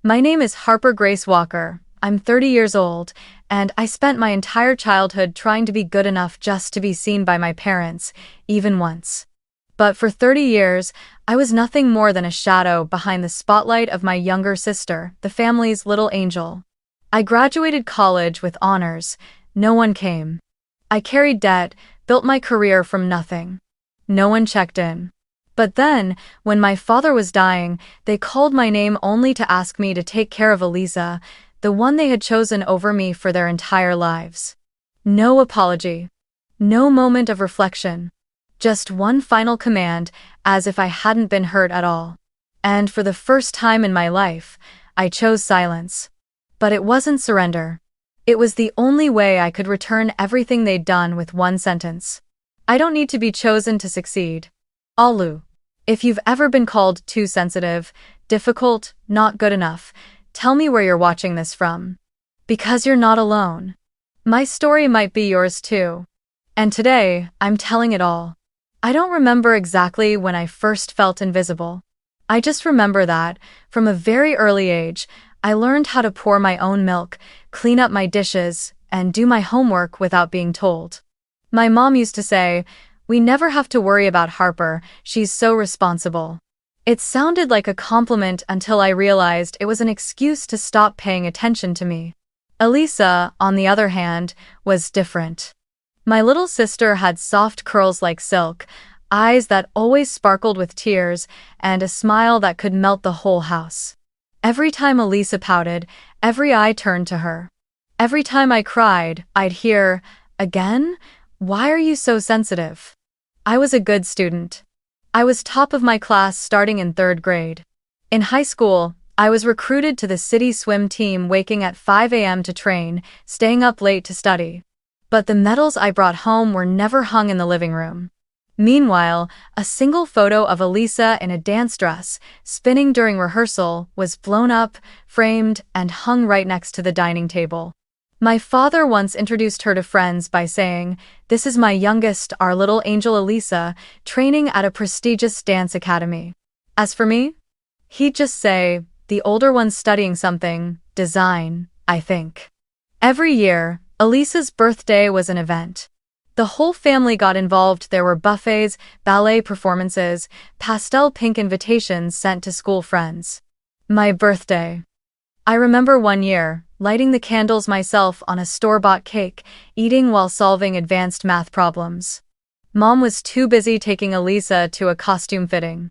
My name is Harper Grace Walker. I'm 30 years old, and I spent my entire childhood trying to be good enough just to be seen by my parents, even once. But for 30 years, I was nothing more than a shadow behind the spotlight of my younger sister, the family's little angel. I graduated college with honors. No one came. I carried debt, built my career from nothing. No one checked in. But then, when my father was dying, they called my name only to ask me to take care of Elisa, the one they had chosen over me for their entire lives. No apology. No moment of reflection. Just one final command, as if I hadn't been hurt at all. And for the first time in my life, I chose silence. But it wasn't surrender. It was the only way I could return everything they'd done with one sentence. I don't need to be chosen to succeed. Alu. If you've ever been called too sensitive, difficult, not good enough, tell me where you're watching this from. Because you're not alone. My story might be yours too. And today, I'm telling it all. I don't remember exactly when I first felt invisible. I just remember that, from a very early age, I learned how to pour my own milk, clean up my dishes, and do my homework without being told. My mom used to say, "We never have to worry about Harper, she's so responsible." It sounded like a compliment until I realized it was an excuse to stop paying attention to me. Elisa, on the other hand, was different. My little sister had soft curls like silk, eyes that always sparkled with tears, and a smile that could melt the whole house. Every time Elisa pouted, every eye turned to her. Every time I cried, I'd hear, "Again? Why are you so sensitive?" I was a good student. I was top of my class starting in 3rd grade. In high school, I was recruited to the city swim team, waking at 5 a.m. to train, staying up late to study. But the medals I brought home were never hung in the living room. Meanwhile, a single photo of Elisa in a dance dress, spinning during rehearsal, was blown up, framed, and hung right next to the dining table. My father once introduced her to friends by saying, "This is my youngest, our little angel Elisa, training at a prestigious dance academy." As for me, he'd just say, "The older one's studying something, design, I think." Every year, Elisa's birthday was an event. The whole family got involved. There were buffets, ballet performances, pastel pink invitations sent to school friends. My birthday. I remember one year, lighting the candles myself on a store-bought cake, eating while solving advanced math problems. Mom was too busy taking Elisa to a costume fitting.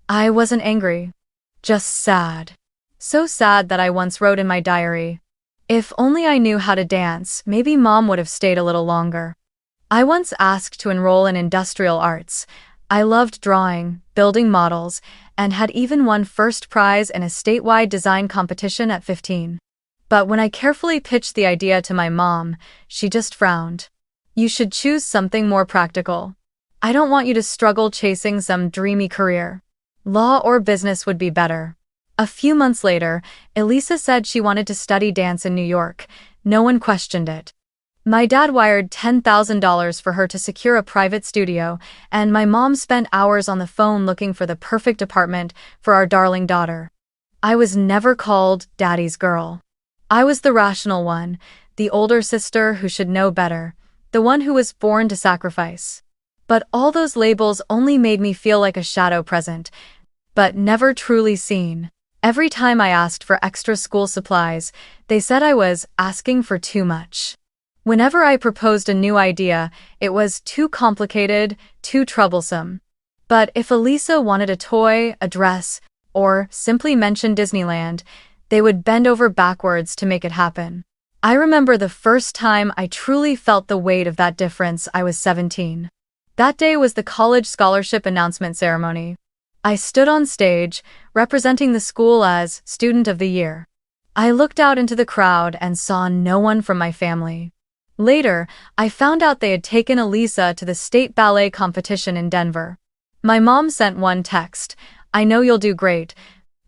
I wasn't angry. Just sad. So sad that I once wrote in my diary, "If only I knew how to dance, maybe Mom would have stayed a little longer." I once asked to enroll in industrial arts. I loved drawing, building models, and had even won first prize in a statewide design competition at 15. But when I carefully pitched the idea to my mom, she just frowned. "You should choose something more practical. I don't want you to struggle chasing some dreamy career. Law or business would be better." A few months later, Elisa said she wanted to study dance in New York. No one questioned it. My dad wired $10,000 for her to secure a private studio, and my mom spent hours on the phone looking for the perfect apartment for our darling daughter. I was never called Daddy's girl. I was the rational one, the older sister who should know better, the one who was born to sacrifice. But all those labels only made me feel like a shadow present, but never truly seen. Every time I asked for extra school supplies, they said I was asking for too much. Whenever I proposed a new idea, it was too complicated, too troublesome. But if Elisa wanted a toy, a dress, or simply mentioned Disneyland, they would bend over backwards to make it happen. I remember the first time I truly felt the weight of that difference. I was 17. That day was the college scholarship announcement ceremony. I stood on stage, representing the school as Student of the Year. I looked out into the crowd and saw no one from my family. Later, I found out they had taken Elisa to the state ballet competition in Denver. My mom sent one text, "I know you'll do great,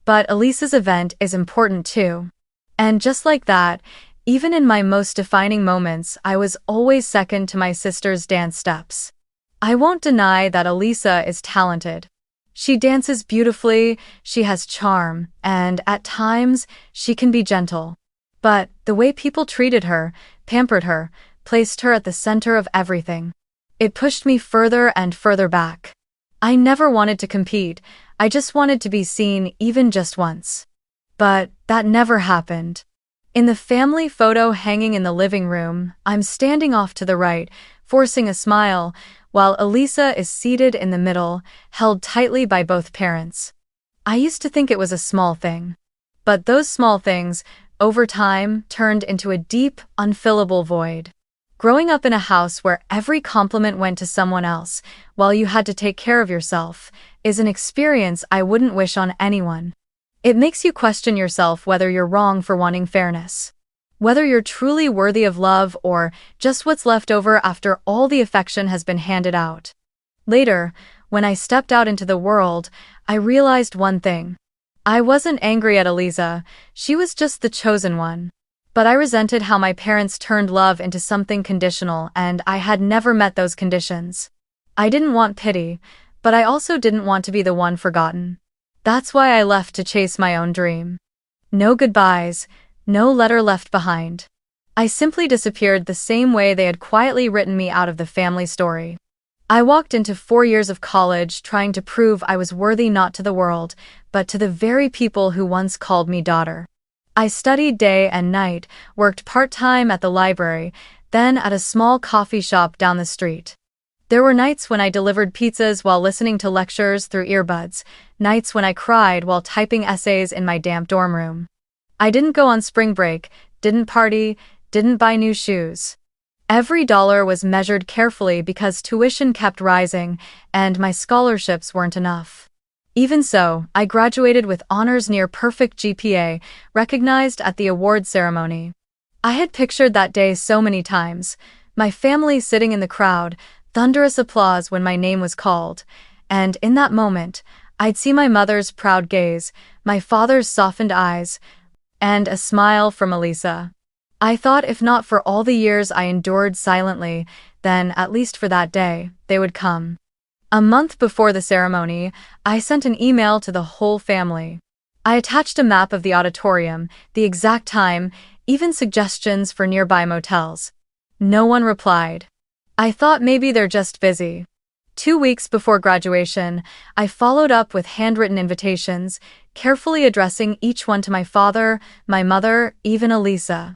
but Elisa's event is important too." And just like that, even in my most defining moments, I was always second to my sister's dance steps. I won't deny that Elisa is talented. She dances beautifully, she has charm, and at times, she can be gentle. But the way people treated her, pampered her, placed her at the center of everything. It pushed me further and further back. I never wanted to compete, I just wanted to be seen even just once. But that never happened. In the family photo hanging in the living room, I'm standing off to the right, forcing a smile, while Elisa is seated in the middle, held tightly by both parents. I used to think it was a small thing. But those small things, over time, turned into a deep, unfillable void. Growing up in a house where every compliment went to someone else, while you had to take care of yourself, is an experience I wouldn't wish on anyone. It makes you question yourself whether you're wrong for wanting fairness. Whether you're truly worthy of love or just what's left over after all the affection has been handed out. Later, when I stepped out into the world, I realized one thing. I wasn't angry at Elisa, she was just the chosen one. But I resented how my parents turned love into something conditional, and I had never met those conditions. I didn't want pity, but I also didn't want to be the one forgotten. That's why I left to chase my own dream. No goodbyes, no letter left behind. I simply disappeared the same way they had quietly written me out of the family story. I walked into 4 years of college trying to prove I was worthy not to the world, but to the very people who once called me daughter. I studied day and night, worked part-time at the library, then at a small coffee shop down the street. There were nights when I delivered pizzas while listening to lectures through earbuds, nights when I cried while typing essays in my damp dorm room. I didn't go on spring break, didn't party, didn't buy new shoes. Every dollar was measured carefully because tuition kept rising, and my scholarships weren't enough. Even so, I graduated with honors near perfect GPA, recognized at the award ceremony. I had pictured that day so many times, my family sitting in the crowd, thunderous applause when my name was called, and in that moment, I'd see my mother's proud gaze, my father's softened eyes, and a smile from Elisa. I thought if not for all the years I endured silently, then, at least for that day, they would come. A month before the ceremony, I sent an email to the whole family. I attached a map of the auditorium, the exact time, even suggestions for nearby motels. No one replied. I thought maybe they're just busy. 2 weeks before graduation, I followed up with handwritten invitations, carefully addressing each one to my father, my mother, even Elisa.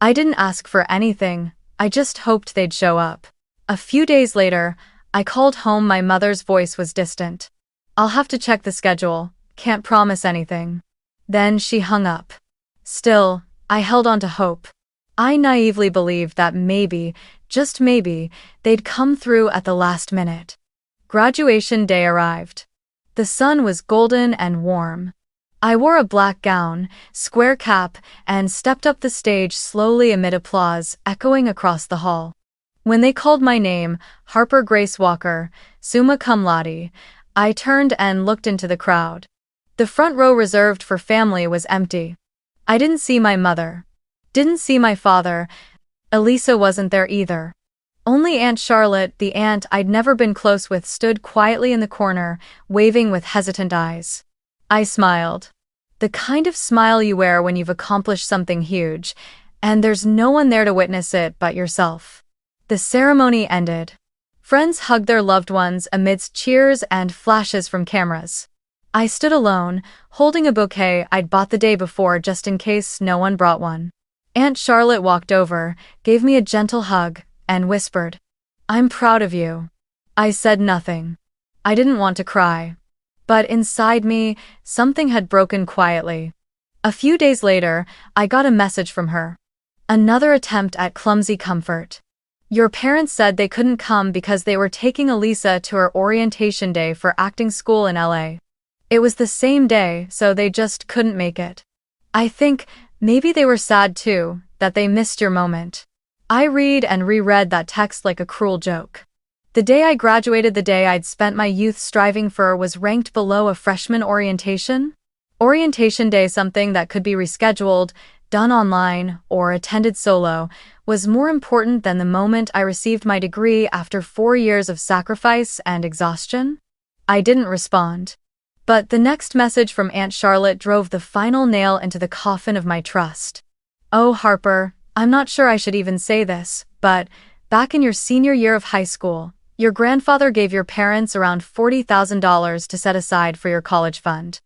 I didn't ask for anything, I just hoped they'd show up. A few days later, I called home. My mother's voice was distant. I'll have to check the schedule, can't promise anything. Then she hung up. Still, I held on to hope. I naively believed that maybe, just maybe, they'd come through at the last minute. Graduation day arrived. The sun was golden and warm. I wore a black gown, square cap, and stepped up the stage slowly amid applause echoing across the hall. When they called my name, Harper Grace Walker, summa cum laude, I turned and looked into the crowd. The front row reserved for family was empty. I didn't see my mother. Didn't see my father. Elisa wasn't there either. Only Aunt Charlotte, the aunt I'd never been close with, stood quietly in the corner, waving with hesitant eyes. I smiled. The kind of smile you wear when you've accomplished something huge, and there's no one there to witness it but yourself. The ceremony ended. Friends hugged their loved ones amidst cheers and flashes from cameras. I stood alone, holding a bouquet I'd bought the day before just in case no one brought one. Aunt Charlotte walked over, gave me a gentle hug, and whispered, "I'm proud of you." I said nothing. I didn't want to cry. But inside me, something had broken quietly. A few days later, I got a message from her. Another attempt at clumsy comfort. Your parents said they couldn't come because they were taking Elisa to her orientation day for acting school in LA. It was the same day, so they just couldn't make it. I think maybe they were sad too, that they missed your moment. I read and reread that text like a cruel joke. The day I graduated, the day I'd spent my youth striving for, was ranked below a freshman orientation? Orientation day, something that could be rescheduled, done online, or attended solo, was more important than the moment I received my degree after 4 years of sacrifice and exhaustion? I didn't respond. But the next message from Aunt Charlotte drove the final nail into the coffin of my trust. "Oh, Harper, I'm not sure I should even say this, but back in your senior year of high school, your grandfather gave your parents around $40,000 to set aside for your college fund.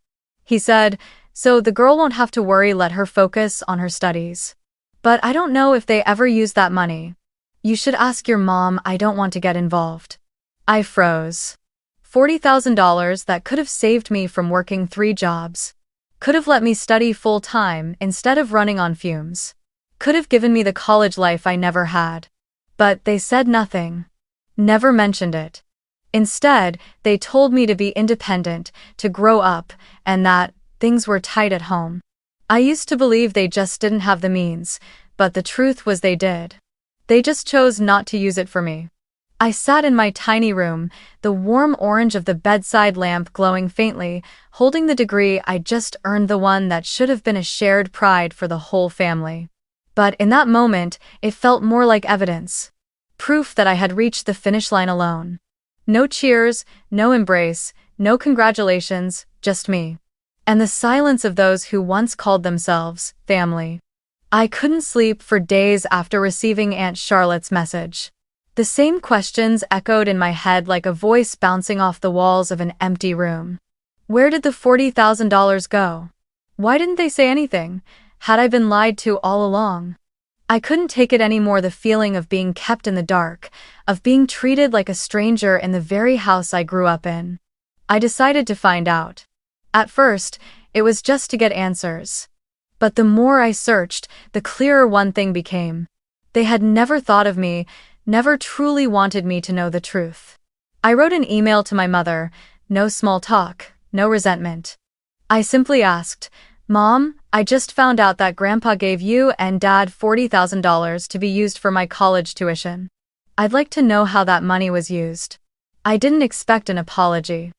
He said, so the girl won't have to worry, let her focus on her studies. But I don't know if they ever use that money. You should ask your mom, I don't want to get involved." I froze. $40,000 that could have saved me from working 3 jobs. Could have let me study full-time instead of running on fumes. Could have given me the college life I never had. But they said nothing. Never mentioned it. Instead, they told me to be independent, to grow up, and that things were tight at home. I used to believe they just didn't have the means, but the truth was they did. They just chose not to use it for me. I sat in my tiny room, the warm orange of the bedside lamp glowing faintly, holding the degree I'd just earned, the one that should have been a shared pride for the whole family. But in that moment, it felt more like evidence. Proof that I had reached the finish line alone. No cheers, no embrace, no congratulations, just me. And the silence of those who once called themselves family. I couldn't sleep for days after receiving Aunt Charlotte's message. The same questions echoed in my head like a voice bouncing off the walls of an empty room. Where did the $40,000 go? Why didn't they say anything? Had I been lied to all along? I couldn't take it anymore, the feeling of being kept in the dark, of being treated like a stranger in the very house I grew up in. I decided to find out. At first, it was just to get answers. But the more I searched, the clearer one thing became. They had never thought of me, never truly wanted me to know the truth. I wrote an email to my mother, no small talk, no resentment. I simply asked, "Mom, I just found out that Grandpa gave you and Dad $40,000 to be used for my college tuition. I'd like to know how that money was used." I didn't expect an apology.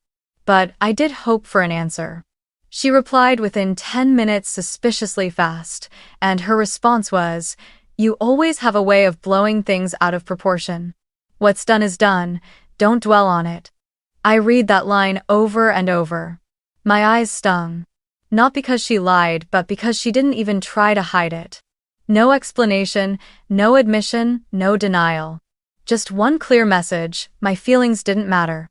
But I did hope for an answer. She replied within 10 minutes, suspiciously fast, and her response was, "You always have a way of blowing things out of proportion. What's done is done, don't dwell on it." I read that line over and over. My eyes stung. Not because she lied, but because she didn't even try to hide it. No explanation, no admission, no denial. Just one clear message: my feelings didn't matter.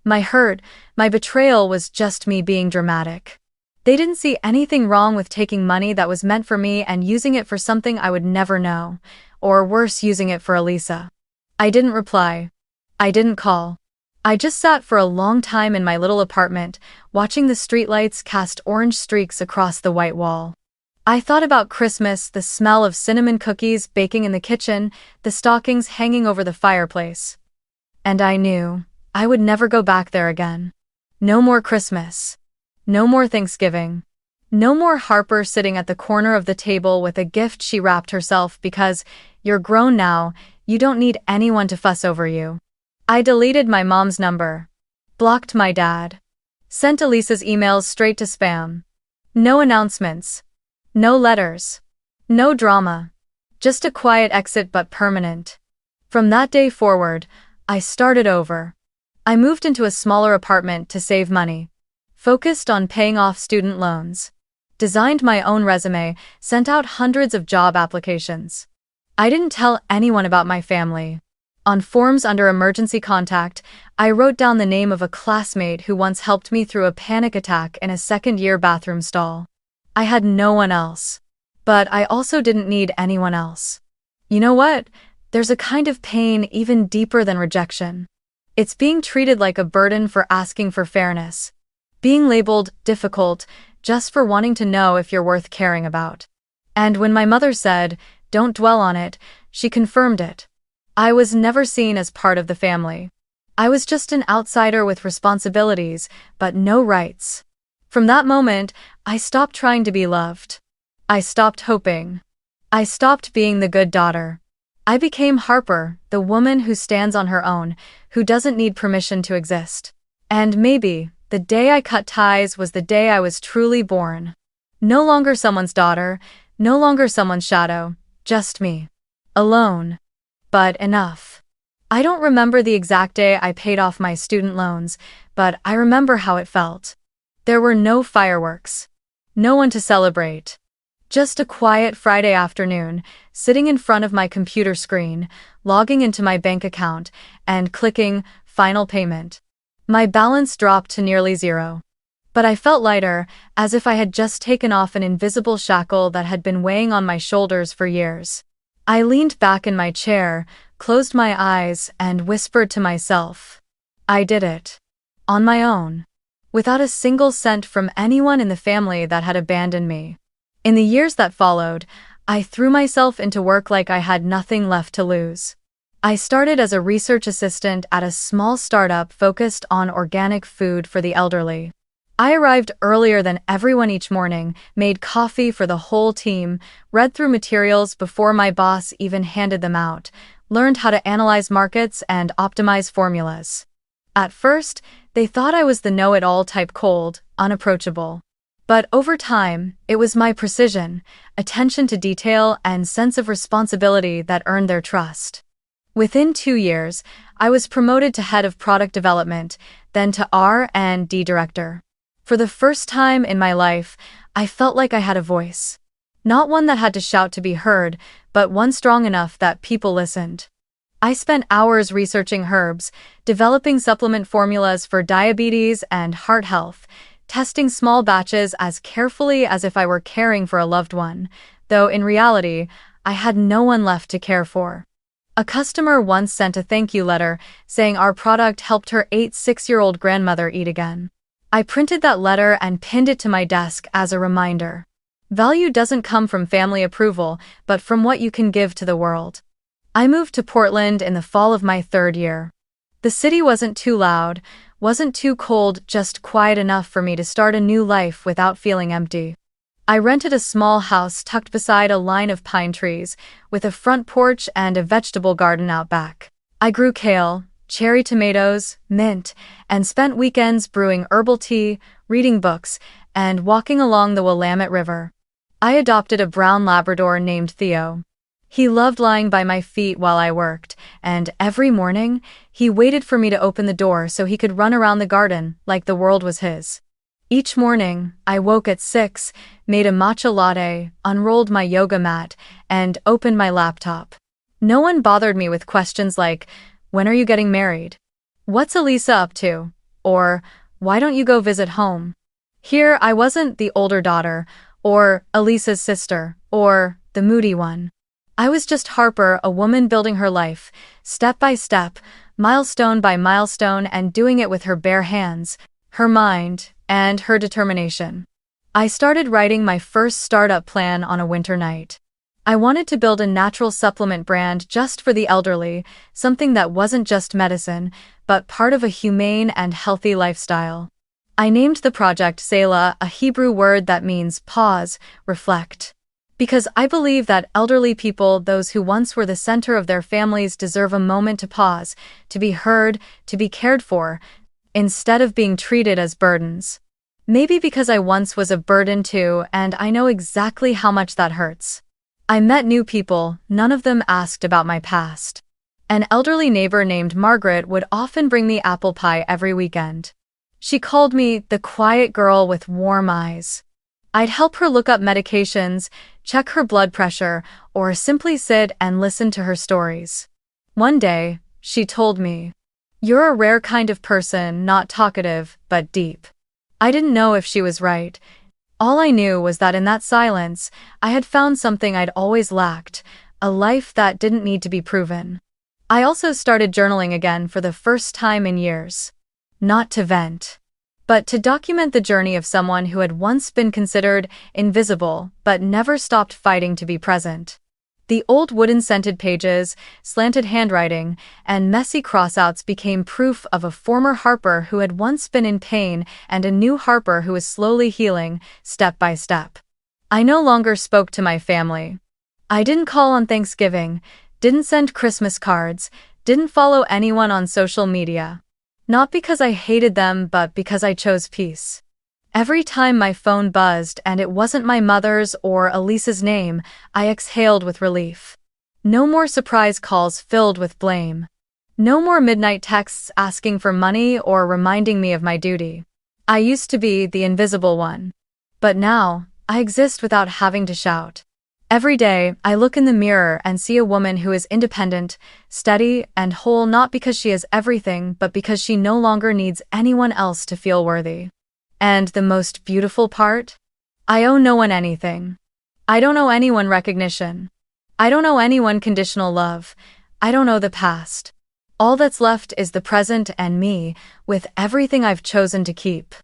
My hurt, my betrayal was just me being dramatic. They didn't see anything wrong with taking money that was meant for me and using it for something I would never know, or worse, using it for Elisa. I didn't reply. I didn't call. I just sat for a long time in my little apartment, watching the streetlights cast orange streaks across the white wall. I thought about Christmas, the smell of cinnamon cookies baking in the kitchen, the stockings hanging over the fireplace. And I knew I would never go back there again. No more Christmas. No more Thanksgiving. No more Harper sitting at the corner of the table with a gift she wrapped herself because, "You're grown now, you don't need anyone to fuss over you." I deleted my mom's number. Blocked my dad. Sent Elisa's emails straight to spam. No announcements. No letters. No drama. Just a quiet exit, but permanent. From that day forward, I started over. I moved into a smaller apartment to save money. Focused on paying off student loans. Designed my own resume, sent out hundreds of job applications. I didn't tell anyone about my family. On forms under emergency contact, I wrote down the name of a classmate who once helped me through a panic attack in a second-year bathroom stall. I had no one else. But I also didn't need anyone else. You know what? There's a kind of pain even deeper than rejection. It's being treated like a burden for asking for fairness. Being labeled difficult just for wanting to know if you're worth caring about. And when my mother said, "Don't dwell on it," she confirmed it. I was never seen as part of the family. I was just an outsider with responsibilities, but no rights. From that moment, I stopped trying to be loved. I stopped hoping. I stopped being the good daughter. I became Harper, the woman who stands on her own, who doesn't need permission to exist. And maybe the day I cut ties was the day I was truly born. No longer someone's daughter, no longer someone's shadow, just me. Alone. But enough. I don't remember the exact day I paid off my student loans, but I remember how it felt. There were no fireworks. No one to celebrate. Just a quiet Friday afternoon, sitting in front of my computer screen, logging into my bank account, and clicking Final Payment. My balance dropped to nearly zero. But I felt lighter, as if I had just taken off an invisible shackle that had been weighing on my shoulders for years. I leaned back in my chair, closed my eyes, and whispered to myself, I did it. On my own. Without a single cent from anyone in the family that had abandoned me. In the years that followed, I threw myself into work like I had nothing left to lose. I started as a research assistant at a small startup focused on organic food for the elderly. I arrived earlier than everyone each morning, made coffee for the whole team, read through materials before my boss even handed them out, learned how to analyze markets and optimize formulas. At first, they thought I was the know-it-all type, cold, unapproachable. But over time, it was my precision, attention to detail, and sense of responsibility that earned their trust. Within 2 years, I was promoted to head of product development, then to R&D director. For the first time in my life, I felt like I had a voice. Not one that had to shout to be heard, but one strong enough that people listened. I spent hours researching herbs, developing supplement formulas for diabetes and heart health, testing small batches as carefully as if I were caring for a loved one, though in reality, I had no one left to care for. A customer once sent a thank you letter saying our product helped her 86-year-old grandmother eat again. I printed that letter and pinned it to my desk as a reminder. Value doesn't come from family approval, but from what you can give to the world. I moved to Portland in the fall of my 3rd year. The city wasn't too loud, wasn't too cold, just quiet enough for me to start a new life without feeling empty. I rented a small house tucked beside a line of pine trees, with a front porch and a vegetable garden out back. I grew kale, cherry tomatoes, mint, and spent weekends brewing herbal tea, reading books, and walking along the Willamette River. I adopted a brown Labrador named Theo. He loved lying by my feet while I worked, and every morning, he waited for me to open the door so he could run around the garden like the world was his. Each morning, I woke at 6, made a matcha latte, unrolled my yoga mat, and opened my laptop. No one bothered me with questions like, when are you getting married? What's Elisa up to? Or, why don't you go visit home? Here, I wasn't the older daughter, or Elisa's sister, or the moody one. I was just Harper, a woman building her life, step by step, milestone by milestone, and doing it with her bare hands, her mind, and her determination. I started writing my first startup plan on a winter night. I wanted to build a natural supplement brand just for the elderly, something that wasn't just medicine, but part of a humane and healthy lifestyle. I named the project Selah, a Hebrew word that means pause, reflect. Because I believe that elderly people, those who once were the center of their families, deserve a moment to pause, to be heard, to be cared for, instead of being treated as burdens. Maybe because I once was a burden too, and I know exactly how much that hurts. I met new people, none of them asked about my past. An elderly neighbor named Margaret would often bring me apple pie every weekend. She called me the quiet girl with warm eyes. I'd help her look up medications, check her blood pressure, or simply sit and listen to her stories. One day, she told me, "You're a rare kind of person, not talkative, but deep." I didn't know if she was right. All I knew was that in that silence, I had found something I'd always lacked, a life that didn't need to be proven. I also started journaling again for the first time in years. Not to vent, but to document the journey of someone who had once been considered invisible but never stopped fighting to be present. The old wooden-scented pages, slanted handwriting, and messy crossouts became proof of a former Harper who had once been in pain and a new Harper who was slowly healing, step by step. I no longer spoke to my family. I didn't call on Thanksgiving, didn't send Christmas cards, didn't follow anyone on social media. Not because I hated them, but because I chose peace. Every time my phone buzzed and it wasn't my mother's or Elisa's name, I exhaled with relief. No more surprise calls filled with blame. No more midnight texts asking for money or reminding me of my duty. I used to be the invisible one. But now, I exist without having to shout. Every day, I look in the mirror and see a woman who is independent, steady, and whole not because she has everything but because she no longer needs anyone else to feel worthy. And the most beautiful part? I owe no one anything. I don't owe anyone recognition. I don't owe anyone conditional love. I don't owe the past. All that's left is the present and me, with everything I've chosen to keep.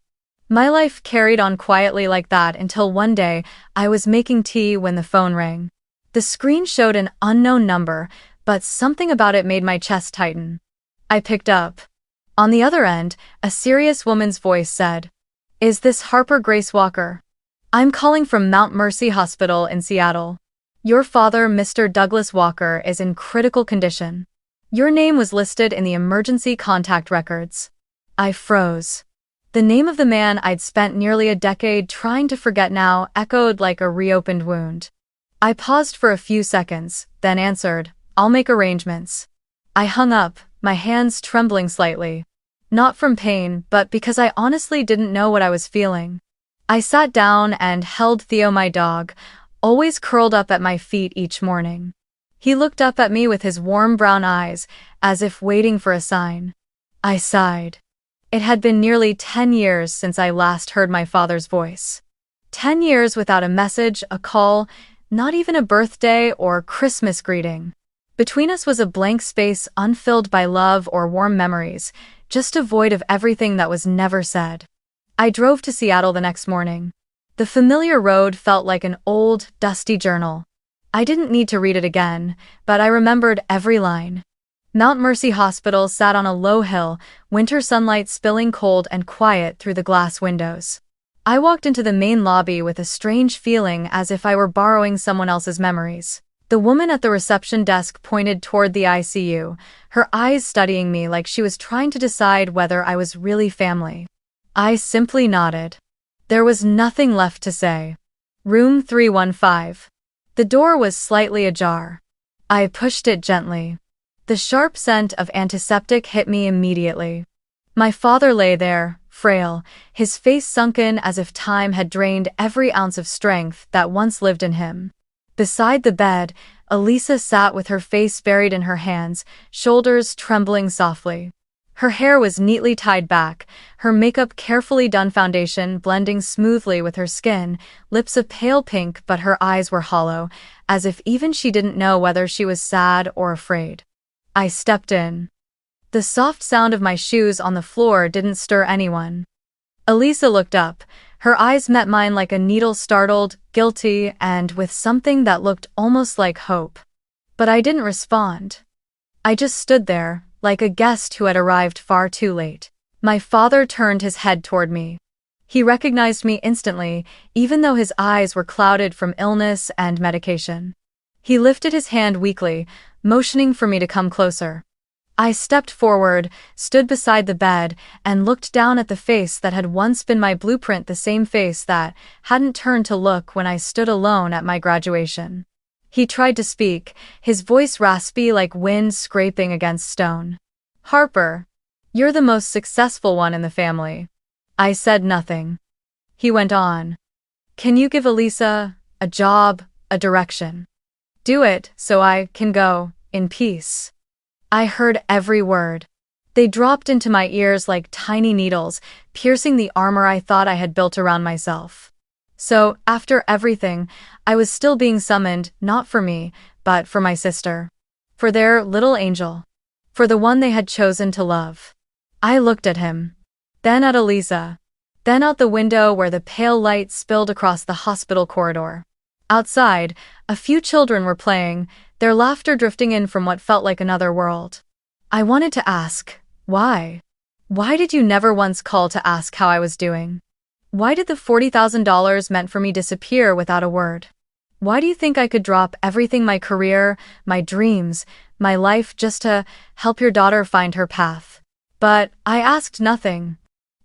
My life carried on quietly like that until one day I was making tea when the phone rang. The screen showed an unknown number, but something about it made my chest tighten. I picked up. On the other end, a serious woman's voice said, "Is this Harper Grace Walker? I'm calling from Mount Mercy Hospital in Seattle. Your father, Mr. Douglas Walker, is in critical condition. Your name was listed in the emergency contact records." I froze. The name of the man I'd spent nearly a decade trying to forget now echoed like a reopened wound. I paused for a few seconds, then answered, "I'll make arrangements." I hung up, my hands trembling slightly. Not from pain, but because I honestly didn't know what I was feeling. I sat down and held Theo, my dog, always curled up at my feet each morning. He looked up at me with his warm brown eyes, as if waiting for a sign. I sighed. It had been nearly 10 years since I last heard my father's voice. 10 years without a message, a call, not even a birthday or Christmas greeting. Between us was a blank space unfilled by love or warm memories, just a void of everything that was never said. I drove to Seattle the next morning. The familiar road felt like an old, dusty journal. I didn't need to read it again, but I remembered every line. Mount Mercy Hospital sat on a low hill, winter sunlight spilling cold and quiet through the glass windows. I walked into the main lobby with a strange feeling as if I were borrowing someone else's memories. The woman at the reception desk pointed toward the ICU, her eyes studying me like she was trying to decide whether I was really family. I simply nodded. There was nothing left to say. Room 315. The door was slightly ajar. I pushed it gently. The sharp scent of antiseptic hit me immediately. My father lay there, frail, his face sunken as if time had drained every ounce of strength that once lived in him. Beside the bed, Elisa sat with her face buried in her hands, shoulders trembling softly. Her hair was neatly tied back, her makeup carefully done, foundation blending smoothly with her skin, lips a pale pink but her eyes were hollow, as if even she didn't know whether she was sad or afraid. I stepped in. The soft sound of my shoes on the floor didn't stir anyone. Elisa looked up. Her eyes met mine like a needle, startled, guilty, and with something that looked almost like hope. But I didn't respond. I just stood there, like a guest who had arrived far too late. My father turned his head toward me. He recognized me instantly, even though his eyes were clouded from illness and medication. He lifted his hand weakly, motioning for me to come closer. I stepped forward, stood beside the bed, and looked down at the face that had once been my blueprint, the same face that hadn't turned to look when I stood alone at my graduation. He tried to speak, his voice raspy like wind scraping against stone. "Harper, you're the most successful one in the family." I said nothing. He went on. "Can you give Elisa a job, a direction? Do it so I can go in peace." I heard every word. They dropped into my ears like tiny needles, piercing the armor I thought I had built around myself. So, after everything, I was still being summoned, not for me, but for my sister. For their little angel. For the one they had chosen to love. I looked at him. Then at Elisa. Then out the window where the pale light spilled across the hospital corridor. Outside, a few children were playing, their laughter drifting in from what felt like another world. I wanted to ask, why? Why did you never once call to ask how I was doing? Why did the $40,000 meant for me disappear without a word? Why do you think I could drop everything, my career, my dreams, my life, just to help your daughter find her path? But I asked nothing.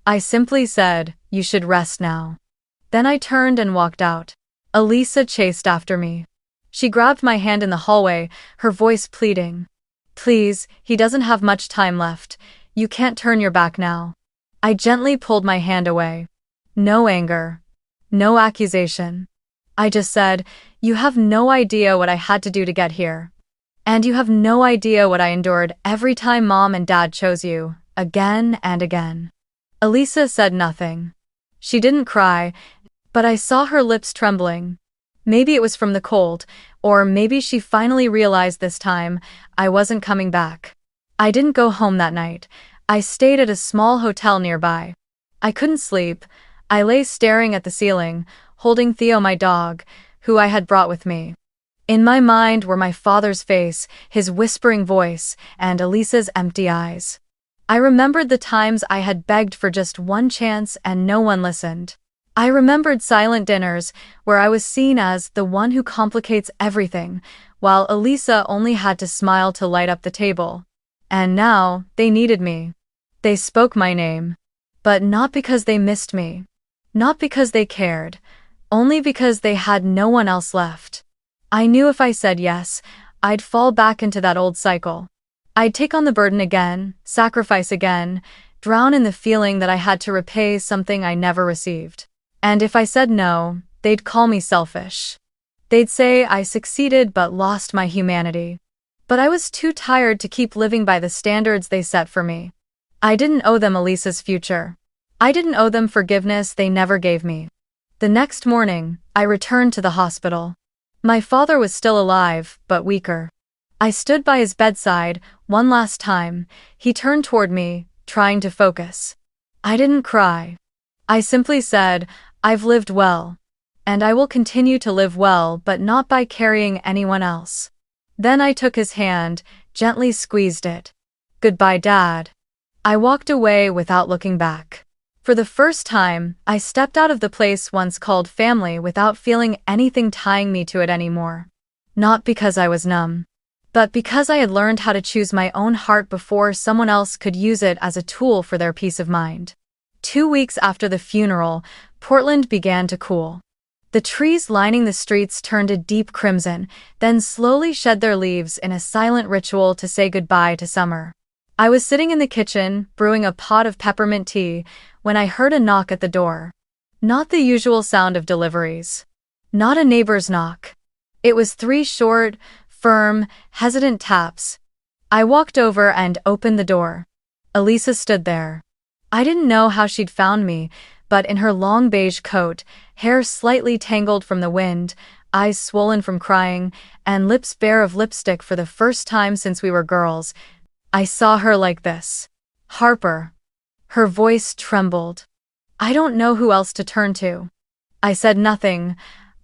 I simply said, "You should rest now." Then I turned and walked out. Elisa chased after me. She grabbed my hand in the hallway, her voice pleading. "Please, he doesn't have much time left. You can't turn your back now." I gently pulled my hand away. No anger. No accusation. I just said, "You have no idea what I had to do to get here. And you have no idea what I endured every time Mom and Dad chose you, again and again." Elisa said nothing. She didn't cry, but I saw her lips trembling. Maybe it was from the cold, or maybe she finally realized this time I wasn't coming back. I didn't go home that night. I stayed at a small hotel nearby. I couldn't sleep. I lay staring at the ceiling, holding Theo, my dog, who I had brought with me. In my mind were my father's face, his whispering voice, and Elisa's empty eyes. I remembered the times I had begged for just one chance and no one listened. I remembered silent dinners where I was seen as the one who complicates everything, while Elisa only had to smile to light up the table. And now, they needed me. They spoke my name. But not because they missed me. Not because they cared. Only because they had no one else left. I knew if I said yes, I'd fall back into that old cycle. I'd take on the burden again, sacrifice again, drown in the feeling that I had to repay something I never received. And if I said no, they'd call me selfish. They'd say I succeeded but lost my humanity. But I was too tired to keep living by the standards they set for me. I didn't owe them Elisa's future. I didn't owe them forgiveness they never gave me. The next morning, I returned to the hospital. My father was still alive, but weaker. I stood by his bedside, one last time. He turned toward me, trying to focus. I didn't cry. I simply said, "I've lived well. And I will continue to live well, but not by carrying anyone else." Then I took his hand, gently squeezed it. "Goodbye, Dad." I walked away without looking back. For the first time, I stepped out of the place once called family without feeling anything tying me to it anymore. Not because I was numb, but because I had learned how to choose my own heart before someone else could use it as a tool for their peace of mind. 2 weeks after the funeral, Portland began to cool. The trees lining the streets turned a deep crimson, then slowly shed their leaves in a silent ritual to say goodbye to summer. I was sitting in the kitchen, brewing a pot of peppermint tea, when I heard a knock at the door. Not the usual sound of deliveries. Not a neighbor's knock. It was 3 short, firm, hesitant taps. I walked over and opened the door. Elisa stood there. I didn't know how she'd found me, but in her long beige coat, hair slightly tangled from the wind, eyes swollen from crying, and lips bare of lipstick for the first time since we were girls, I saw her like this. "Harper." Her voice trembled. I don't know who else to turn to. I said nothing.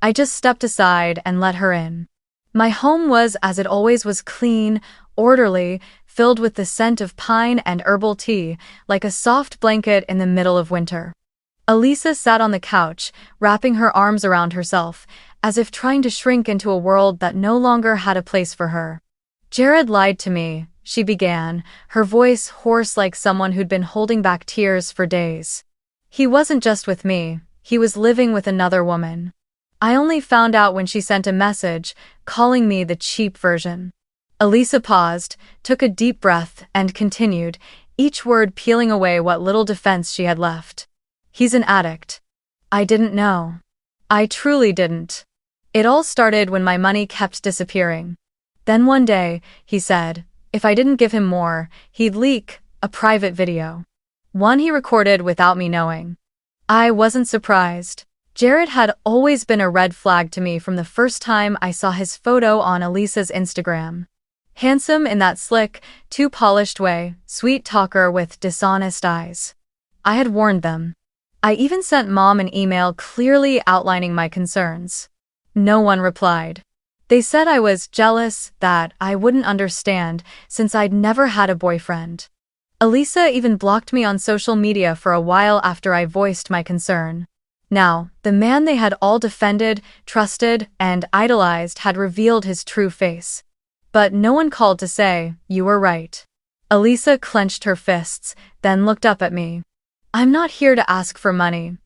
I just stepped aside and let her in. My home was as it always was, clean, orderly, filled with the scent of pine and herbal tea, like a soft blanket in the middle of winter. Elisa sat on the couch, wrapping her arms around herself, as if trying to shrink into a world that no longer had a place for her. "Jared lied to me," she began, her voice hoarse like someone who'd been holding back tears for days. "He wasn't just with me, he was living with another woman. I only found out when she sent a message, calling me the cheap version." Elisa paused, took a deep breath, and continued, each word peeling away what little defense she had left. "He's an addict." I didn't know. I truly didn't. It all started when my money kept disappearing. Then one day, he said, if I didn't give him more, he'd leak a private video. One he recorded without me knowing. I wasn't surprised. Jared had always been a red flag to me from the first time I saw his photo on Elisa's Instagram. Handsome in that slick, too polished way, sweet talker with dishonest eyes. I had warned them. I even sent Mom an email clearly outlining my concerns. No one replied. They said I was jealous, that I wouldn't understand, since I'd never had a boyfriend. Elisa even blocked me on social media for a while after I voiced my concern. Now, the man they had all defended, trusted, and idolized had revealed his true face. But no one called to say, "You were right." Elisa clenched her fists, then looked up at me. "I'm not here to ask for money.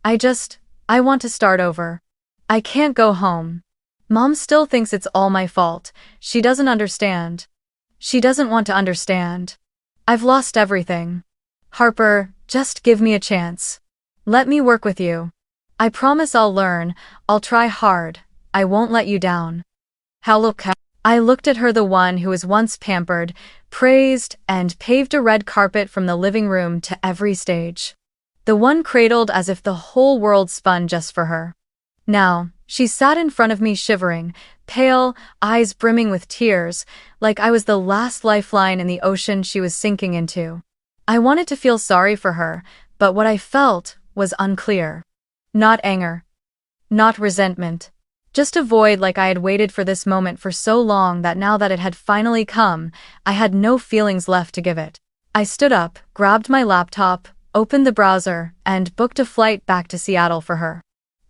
I want to start over. I can't go home. Mom still thinks it's all my fault. She doesn't understand. She doesn't want to understand. I've lost everything. Harper, Just give me a chance. Let me work with you. I promise I'll learn, I'll try hard, I won't let you down. I looked at her, the one who was once pampered, praised, and paved a red carpet from the living room to every stage. The one cradled as if the whole world spun just for her. Now, she sat in front of me shivering, pale, eyes brimming with tears, like I was the last lifeline in the ocean she was sinking into. I wanted to feel sorry for her, but what I felt was unclear. Not anger. Not resentment. Just a void, like I had waited for this moment for so long that now that it had finally come, I had no feelings left to give it. I stood up, grabbed my laptop, opened the browser, and booked a flight back to Seattle for her.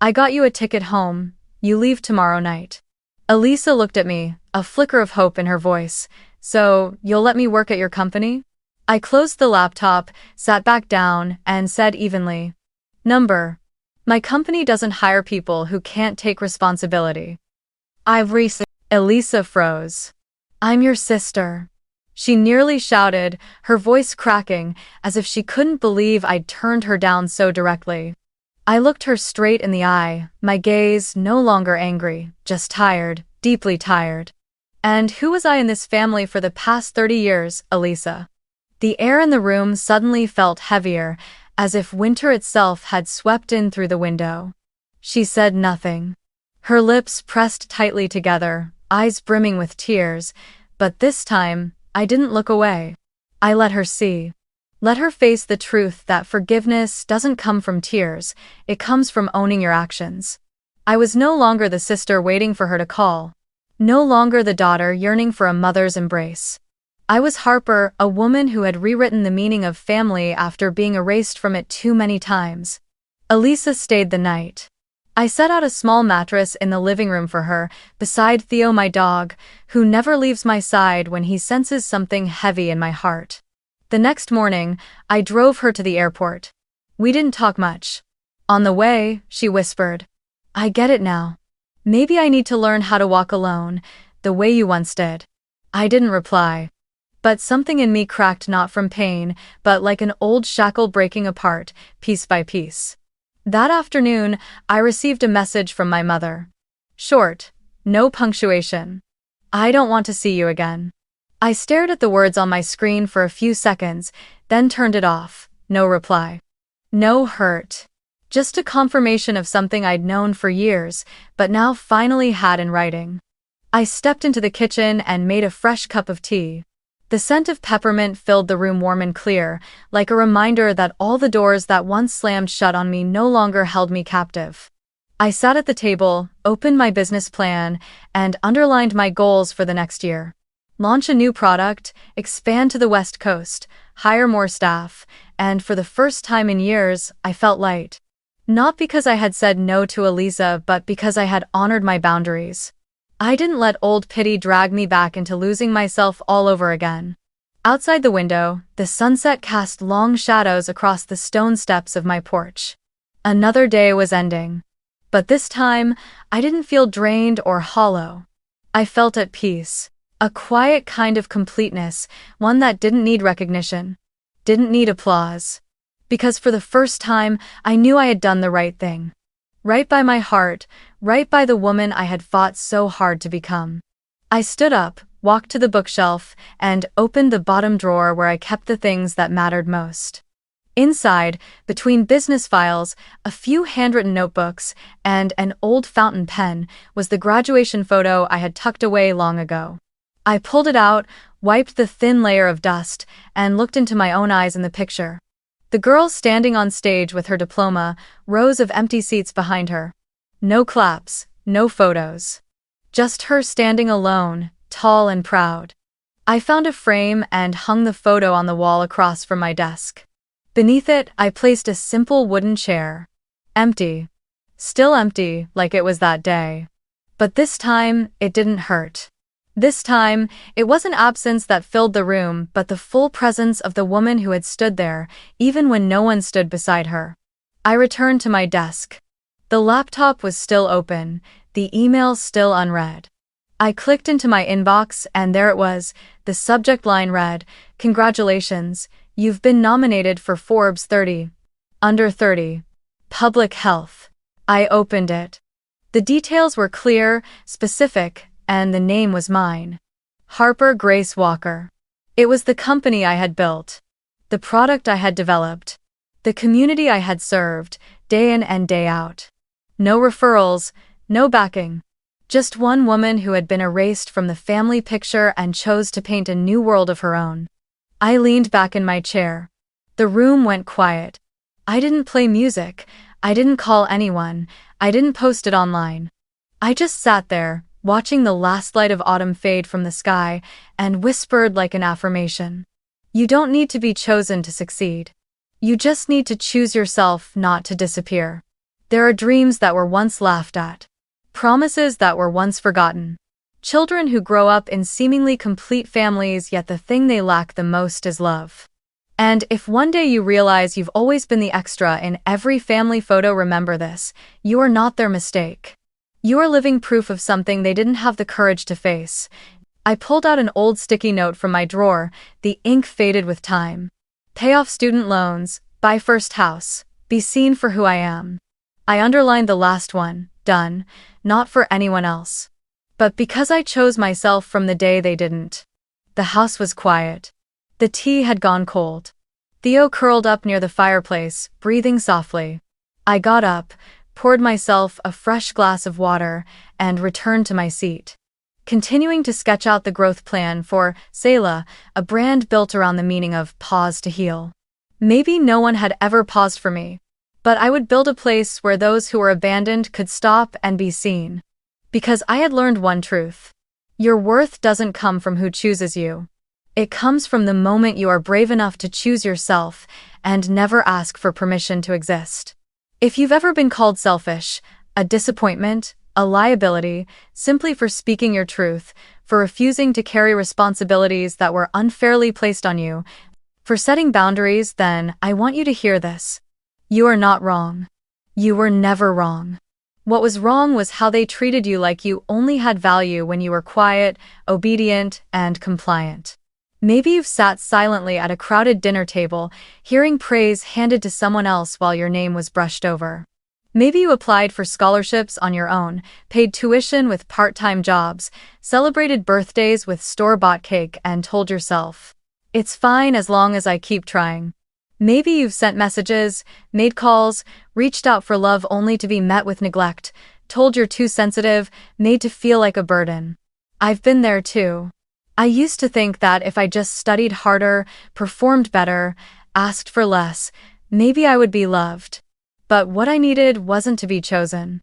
I got you a ticket home, you leave tomorrow night. Elisa looked at me, a flicker of hope in her voice. So, you'll let me work at your company? I closed the laptop, sat back down, and said evenly, My company doesn't hire people who can't take responsibility. Elisa froze. I'm your sister. She nearly shouted, her voice cracking, as if she couldn't believe I'd turned her down so directly. I looked her straight in the eye, my gaze no longer angry, just tired, deeply tired. And who was I in this family for the past 30 years, Elisa? The air in the room suddenly felt heavier, as if winter itself had swept in through the window. She said nothing. Her lips pressed tightly together, eyes brimming with tears, but this time, I didn't look away. I let her see. Let her face the truth that forgiveness doesn't come from tears, it comes from owning your actions. I was no longer the sister waiting for her to call. No longer the daughter yearning for a mother's embrace. I was Harper, a woman who had rewritten the meaning of family after being erased from it too many times. Elisa stayed the night. I set out a small mattress in the living room for her, beside Theo, my dog, who never leaves my side when he senses something heavy in my heart. The next morning, I drove her to the airport. We didn't talk much. On the way, she whispered, I get it now. Maybe I need to learn how to walk alone, the way you once did. I didn't reply. But something in me cracked, not from pain, but like an old shackle breaking apart, piece by piece. That afternoon, I received a message from my mother. Short, no punctuation. I don't want to see you again. I stared at the words on my screen for a few seconds, then turned it off. No reply. No hurt. Just a confirmation of something I'd known for years, but now finally had in writing. I stepped into the kitchen and made a fresh cup of tea. The scent of peppermint filled the room warm and clear, like a reminder that all the doors that once slammed shut on me no longer held me captive. I sat at the table, opened my business plan, and underlined my goals for the next year. Launch a new product, expand to the West Coast, hire more staff, and for the first time in years, I felt light. Not because I had said no to Elisa, but because I had honored my boundaries. I didn't let old pity drag me back into losing myself all over again. Outside the window, the sunset cast long shadows across the stone steps of my porch. Another day was ending. But this time, I didn't feel drained or hollow. I felt at peace. A quiet kind of completeness, one that didn't need recognition. Didn't need applause. Because for the first time, I knew I had done the right thing. Right by my heart, right by the woman I had fought so hard to become. I stood up, walked to the bookshelf, and opened the bottom drawer where I kept the things that mattered most. Inside, between business files, a few handwritten notebooks, and an old fountain pen, was the graduation photo I had tucked away long ago. I pulled it out, wiped the thin layer of dust, and looked into my own eyes in the picture. The girl standing on stage with her diploma, rows of empty seats behind her. No claps, no photos. Just her standing alone, tall and proud. I found a frame and hung the photo on the wall across from my desk. Beneath it, I placed a simple wooden chair. Empty. Still empty, like it was that day. But this time, it didn't hurt. This time, it wasn't absence that filled the room, but the full presence of the woman who had stood there, even when no one stood beside her. I returned to my desk. The laptop was still open, the email still unread. I clicked into my inbox and there it was, the subject line read, "Congratulations, You've been nominated for Forbes 30. Under 30. Public Health. I opened it. The details were clear, specific, and the name was mine. Harper Grace Walker. It was the company I had built. The product I had developed. The community I had served, day in and day out. No referrals, no backing. Just one woman who had been erased from the family picture and chose to paint a new world of her own. I leaned back in my chair. The room went quiet. I didn't play music. I didn't call anyone. I didn't post it online. I just sat there, watching the last light of autumn fade from the sky, and whispered like an affirmation. You don't need to be chosen to succeed. You just need to choose yourself not to disappear. There are dreams that were once laughed at. Promises that were once forgotten. Children who grow up in seemingly complete families, yet the thing they lack the most is love. And if one day you realize you've always been the extra in every family photo, remember this: you are not their mistake. You are living proof of something they didn't have the courage to face. I pulled out an old sticky note from my drawer, the ink faded with time. Pay off student loans, buy first house, be seen for who I am. I underlined the last one, done, not for anyone else, but because I chose myself from the day they didn't. The house was quiet. The tea had gone cold. Theo curled up near the fireplace, breathing softly. I got up, poured myself a fresh glass of water, and returned to my seat, continuing to sketch out the growth plan for Selah, a brand built around the meaning of pause to heal. Maybe no one had ever paused for me, but I would build a place where those who were abandoned could stop and be seen. Because I had learned one truth. Your worth doesn't come from who chooses you. It comes from the moment you are brave enough to choose yourself and never ask for permission to exist. If you've ever been called selfish, a disappointment, a liability, simply for speaking your truth, for refusing to carry responsibilities that were unfairly placed on you, for setting boundaries, then I want you to hear this. You are not wrong. You were never wrong. What was wrong was how they treated you, like you only had value when you were quiet, obedient, and compliant. Maybe you've sat silently at a crowded dinner table, hearing praise handed to someone else while your name was brushed over. Maybe you applied for scholarships on your own, paid tuition with part-time jobs, celebrated birthdays with store-bought cake, and told yourself, it's fine as long as I keep trying. Maybe you've sent messages, made calls, reached out for love only to be met with neglect, told you're too sensitive, made to feel like a burden. I've been there too. I used to think that if I just studied harder, performed better, asked for less, maybe I would be loved. But what I needed wasn't to be chosen.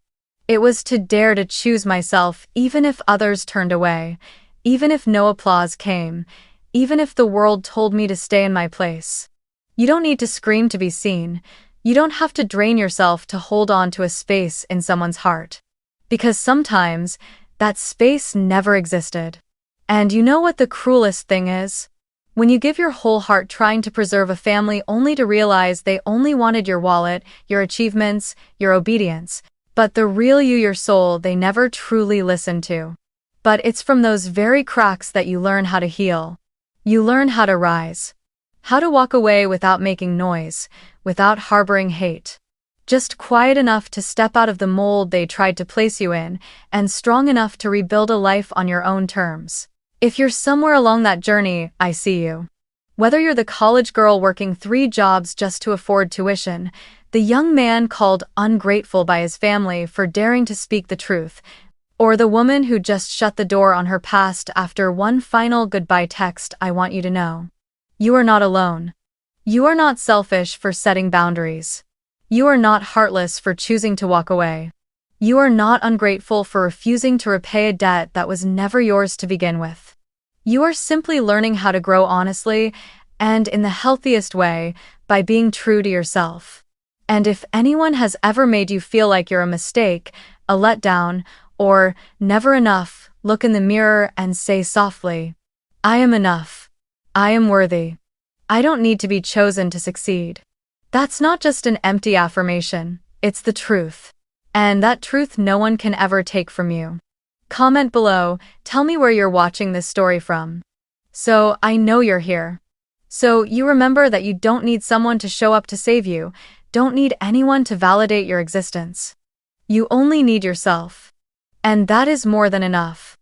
It was to dare to choose myself, even if others turned away, even if no applause came, even if the world told me to stay in my place. You don't need to scream to be seen. You don't have to drain yourself to hold on to a space in someone's heart. Because sometimes, that space never existed. And you know what the cruelest thing is? When you give your whole heart trying to preserve a family only to realize they only wanted your wallet, your achievements, your obedience, but the real you, your soul, they never truly listened to. But it's from those very cracks that you learn how to heal. You learn how to rise. How to walk away without making noise, without harboring hate. Just quiet enough to step out of the mold they tried to place you in, and strong enough to rebuild a life on your own terms. If you're somewhere along that journey, I see you. Whether you're the college girl working 3 jobs just to afford tuition, the young man called ungrateful by his family for daring to speak the truth, or the woman who just shut the door on her past after one final goodbye text, I want you to know. You are not alone. You are not selfish for setting boundaries. You are not heartless for choosing to walk away. You are not ungrateful for refusing to repay a debt that was never yours to begin with. You are simply learning how to grow honestly and in the healthiest way by being true to yourself. And if anyone has ever made you feel like you're a mistake, a letdown, or never enough, look in the mirror and say softly, I am enough. I am worthy. I don't need to be chosen to succeed. That's not just an empty affirmation, it's the truth. And that truth no one can ever take from you. Comment below, tell me where you're watching this story from. So I know you're here. So you remember that you don't need someone to show up to save you, don't need anyone to validate your existence. You only need yourself. And that is more than enough.